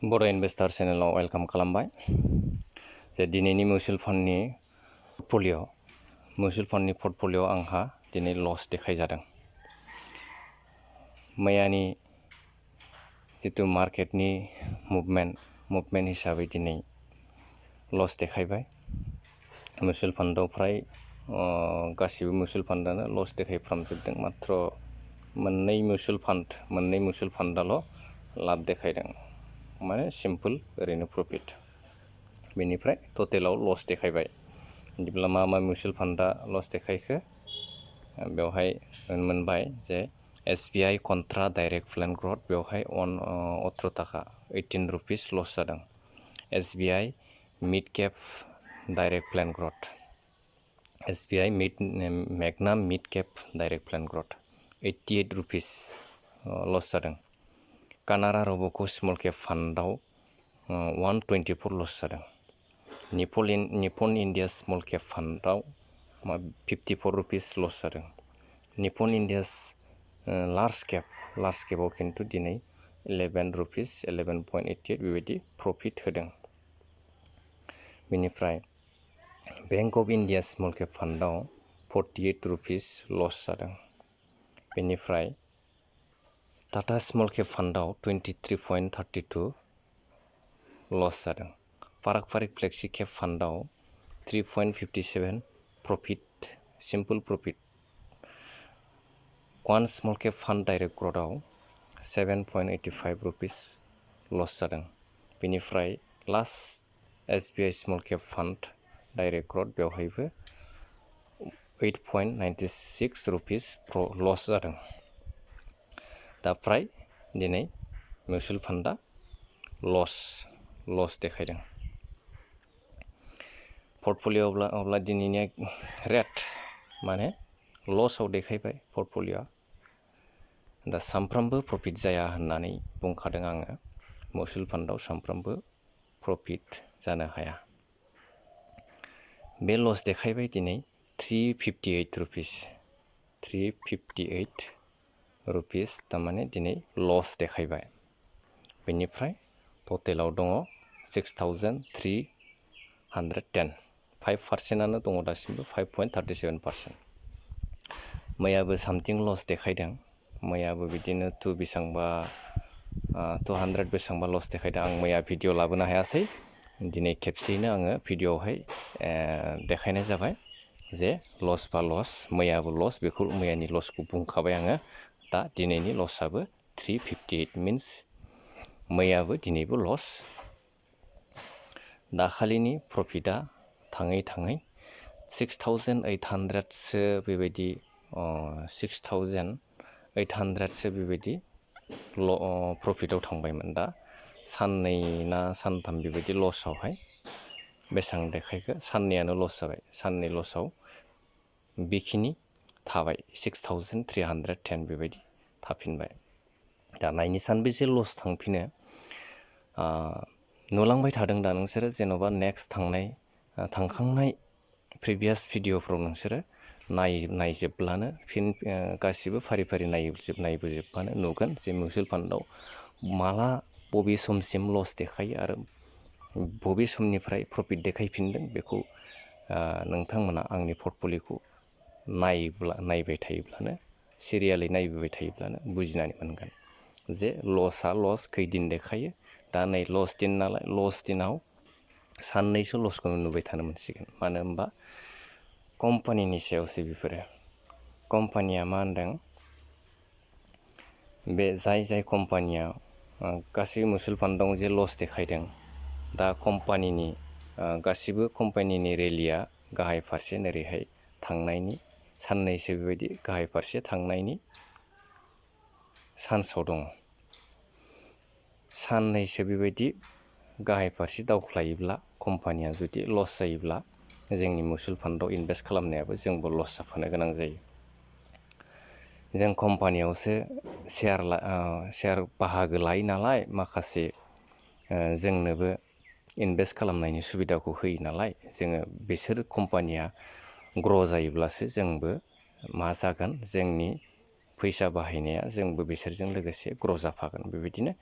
बड' investor चेनेलाव welcome खालामबाय जे दिनैनि मिउचुवेल फान्डनि पर्टफलिय' आंहा दिनै लस देखायजादों। मैयानि जितु मार्केटनि मुभमेन्ट हिसाबै दिनै लस देखायबाय। मिउचुवेल फान्डआव फ्राय गासिबो मिउचुवेल फान्डआनो लस देखायफ्रामजोबदों। मात्र मोननै मिउचुवेल फान्डआल' लाब देखायदों, माने सिम्पोल ओरैनो प्रफिट। बेनिफ्राय टटेलाव लस देखायबाय। बिदिब्ला मा मिउचुवेल फान्डआ लस देखायखो? बेवहाय मोनबाय जे SBI contra direct plan growth, बेवहाय 18 थाखा 18 रुपिस लस जादों। SBI mid cap direct plan growth, SBI मेगनाम mid cap direct plan growth 88 rupees loss जादों। कानाडा रब'को स्मल केप फान्डआव 124 लस जादों। निपन इन्डिया स्मल केप फान्डआव 54 रुपिस लस जादों। Nippon India large केपआव खिन्थु दिनै 11 रुपिस 11.88 बेबायदि प्रफिट होदों। बेनिफ्राय bank of India small cap फान्डआव 48 रुपिस लस जादों। बेनिफ्राय टाटा स्मल केप फान्डआव 23.32 लस जादों। फाराग फ्लेक्सि केप फान्डआव 3.57 profit, simple profit. Quant small cap fund direct ग्रथआव 7.85 रुपिस लस जादों। बेनिफ्राय last SBI small cap fund direct growth, बेवहायबो 8.96 रुपिस लस जादों। दा फ्राय दिनै मिउचुवेल फान्डआ लस देखायदों। पर्टफलिय'आव अब्ला दिनैनि रेट माने लसआव देखायबाय पर्टफलिय'आ। दा सामफ्रामबो प्रफिट जाया होननानै बुंखादों आङो। मिउचुवेल फान्डआव सामफ्रामबो प्रफिट जानो हाया। बे लस देखायबाय दिनै 358 रुपिस थारमाने दिनै लस देखायबाय। बेनिफ्राय टटेलाव दङ 6,310, 5%आनो दङ दासिमबो, 5.37%। मैयाबो सामथिं लस देखायदों। मैयाबो बिदिनो 200 बेसेबांबा लस देखायदों। आं मैया भिडिअ लाबोनो हायासै। दिनै खेबसेयैनो आङो भिडिअआवहाय देखायनाय जाबाय जे लस बा लस, मैयाबो लस, बेखौ मैयानि लसखौ बुंखाबाय आङो। दा दिनैनि लसआबो 358 मिन्स मैयाबो दिनैबो लस। दाखालिनि प्रफिटआ थाङै 6,800सो बेबायदि 6,800सो बेबायदि प्रफिटाव थांबायमोन। दा साननै ना सानथाम बेबायदि लसआवहाय बेसेबां देखायखो? साननैयानो लस जाबाय। साननै लसआव बेखिनि थाबाय, 6,310 बेबायदि थाफिनबाय। दा नायनो सानबेसे लस थांफिनो नुलांबाय थादों दा नोंसोरो। जेन'बा नेक्स्ट थांखांनाय प्रिभियास भिडिअफ्राव नोंसोरो नायजोबब्लानो फिन गासिबो फारि नायबोजोबबानो नुगोन जे मिउचुवेल फान्डआव माला बबे समसिम लस देखायो आरो बबे समनिफ्राय प्रफिट देखायफिनदों। बेखौ नोंथांमोना आंनि पर्टफलिय'खौ नायबाय थायोब्लानो, सिरियालै नायबोबाय थायोब्लानो बुजिनानै मोनगोन जे लसआ लस खैदिन देखायो। दा नै लस दिन नालाय, लस दिनाव साननैसो लसखौनो नुबाय थानो मोनसिगोन। मानो होनबा कम्पानिनि सायावसो बेफोरो। कम्पानिया मा होनदों? बे जाय कम्पानिया गासैबो मिउचुवेल फान्डआव जे लस देखायदों, दा कम्पानिनि गासिबो कम्पानिनि रेलिया गाहाय फारसे ओरैहाय थांनायनि साननैसो बेबायदि गाहाय फारसे थांनायनि चान्सआव दङ। साननैसो बेबायदि गाहाय फारसे दावख्लायोब्ला, कम्पानिया जुदि लस जायोब्ला, जोंनि मिउचुवेल फान्डआव इनभेस्ट खालामनायाबो जोंबो लस जाफानो गोनां जायो। जों कम्पानियावसो शेयार बाहागो लायो नालाय, माखासे जोंनोबो इनभेस्ट खालामनायनि सुबिदाखौ होयो नालाय, जोङो बिसोर कम्पानिया ग्र' जायोब्लासो जोंबो मा जागोन, जोंनि फैसा बाहायनाया जोंबो बिसोरजों लोगोसे ग्र' जाफागोन। बेबायदिनो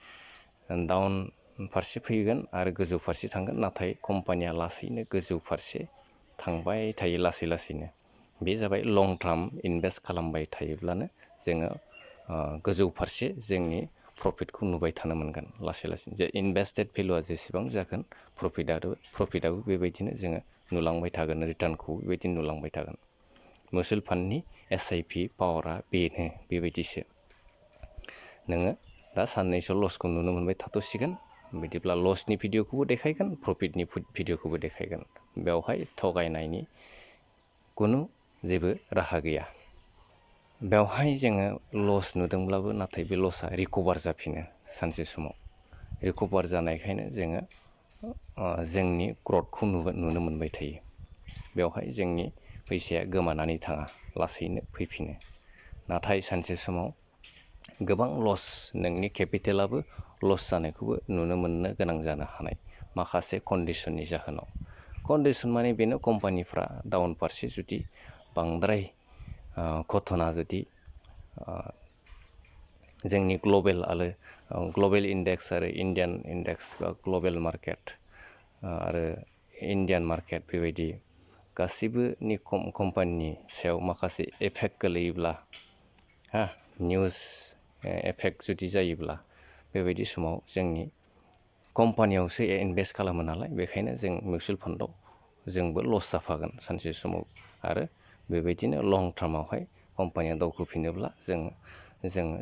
फारसे फैगोन आरो गोजौ फारसे थांगोन, नाथाय कम्पानिया लासैनो गोजौ फारसे थांबाय थायो लासै लासैनो। बे जाबाय लं टार्म इनभेस्ट खालामबाय थायोब्लानो जोङो गोजौ फारसे जोंनि प्रफिटखौ नुबाय थानो मोनगोन लासै लासै। जे इनभेस्टेड भेलुआ जेसेबां जागोन प्रफिटआबो बेबायदिनो जोङो नुलांबाय थागोन, रिटार्नखौ बेबायदिनो नुलांबाय थागोन। मिउचुवेल फान्डनि SIP पावारा बेनो, बेबायदिसो। नोङो दा साननैसो लसखौ नुनो मोनबाय थाथ'सिगोन, बिदिब्ला लसनि भिडिअ'खौबो देखायगोन, प्रफिटनि भिडिअ'खौबो देखायगोन। बेवहाय थगायनायनि खुनु जेबो राहा गैया। बेवहाय जोङो लस नुदोंब्लाबो नाथाय बे लसआ रिकभार जाफिनो सानसे समाव। रिकभार जानायखायनो जोङो जोंनि ग्रथखौ नुनो मोनबाय थायो। बेवहाय जोंनि फैसाया गोमानानै थाङा, लासैनो फैफिनो। नाथाय सानसे समाव गोबां लस, नोंनि केपिटेलाबो लस जानायखौबो नुनो मोननो गोनां जानो हानाय माखासे कन्डिसननि जाहोनाव। कन्डिसन माने बेनो, कम्पानिफ्रा डाउन फारसे जुदि बांद्राय घटना जुदि जोंनि ग्लबेल इन्डेक्स आरो इण्डियान इन्डेक्स बा ग्लबेल मार्केट आरो इण्डियान मार्केट बेबायदि गासैबोनि कम्पानिनि सायाव माखासे एफेक्ट गोलैयोब्ला, निउस एफेक्ट जुदि जायोब्ला, बेबायदि समाव जोंनि कम्पानियावसो इनभेस्ट खालामो नालाय, बेखायनो जों मिउचुवेल फान्डआव जोंबो लस जाफागोन सानसे समाव। आरो बेबायदिनो लं टार्मावहाय कम्पानिया दावखोफिनोब्ला जों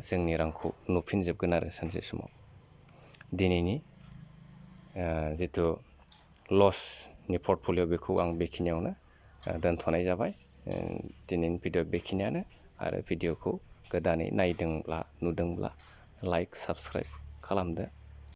जोंनि रांखौ नुफिनजोबगोन आरो सानसे समाव। दिनैनि जिथु लसनि पर्टफलिअ' बेखौ आं बेखिनियावनो दोनथ'नाय जाबाय। दिनैनि भिडिअ' बेखिनियानो। आरो भिडिअ'खौ गोदानै नुदोंब्ला लाइक, साबस्क्राइब खालामदो।